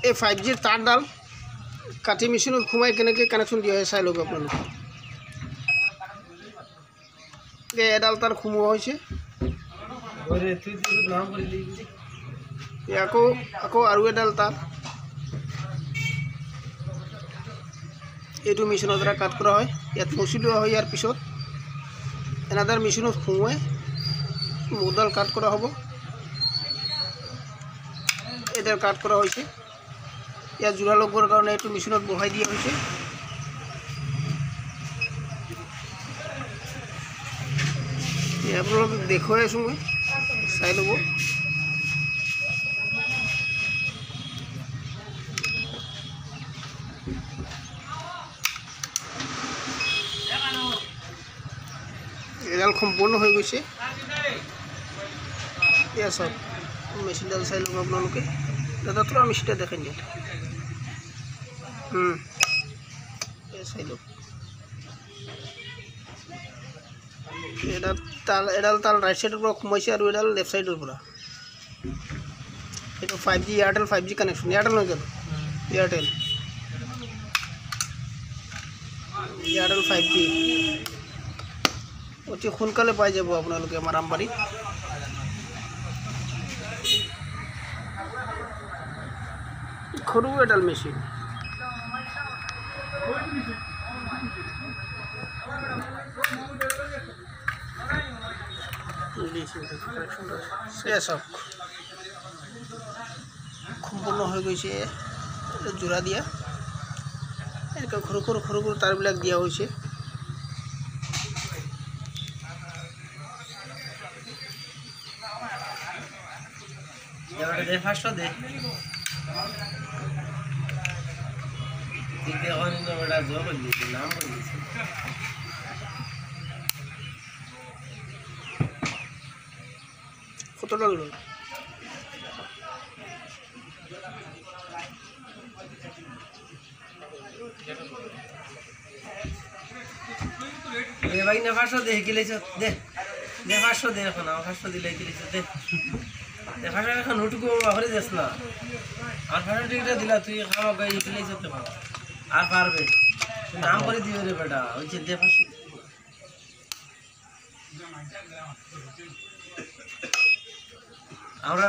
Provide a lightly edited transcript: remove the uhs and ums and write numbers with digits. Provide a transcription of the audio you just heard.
এই 5G তাঁৰডাল কাটি মেচিনত সোমাই কেনেকৈ কানেকশ্যন দিয়া হয় চাই ল'ব আপোনালোকে। এডাল তাঁৰ সোমোৱা হৈছে, আকৌ আৰু এডাল তাঁৰ এইটো মেচিনৰ দ্বাৰা কাট কৰা হয়। ইয়াত মচি লোৱা হয়। ইয়াৰ পিছত এনাদাৰ মেচিনত সোমোৱাই মুখডাল কাট কৰা হ'ব। এইডাল কাট কৰা হৈছে। ইয়াত যোৰা লগোৱাৰ কাৰণে এইটো মেচিনত বহাই দিয়া হৈছে। আপোনালোকক দেখুৱাই আছোঁ মই, চাই ল'ব। এডাল সম্পূৰ্ণ হৈ গৈছে। এয়া চাওক মেচিনডাল চাই ল'ব আপোনালোকে। দাদা তোলা মেচিনটা দেখাই দিয়ক। চাই লওক। এডাল তাল ৰাইট সাইডৰ পৰা সোমাইছে আৰু এডাল লেফ্ট সাইডৰ পৰা। এইটো 5G Airtel 5G connection. Airtel নহয় জানো? এয়াৰটেল 5G অতি সোনকালে পাই যাব আপোনালোকে আমাৰ আমবাৰীত। সৰু এডাল মেচিন। চাওক সম্পূৰ্ণ হৈ গৈছে। যোৰা দিয়া এনেকৈ সৰু সৰু তাঁৰবিলাক দিয়া হৈছে। কতটা দূর ভাই না 500 দে কিলেছ দে 500 দে এখন 500 দিলে কিলেছ দে 500 এখন উঠকো আরে দেস না আর 500 টিকিটা দিলা তুই খাওয়া গাই কিলেছ তো আর পারবে নাম করে দিও রে বেটা ওই যে দে 500 আমরা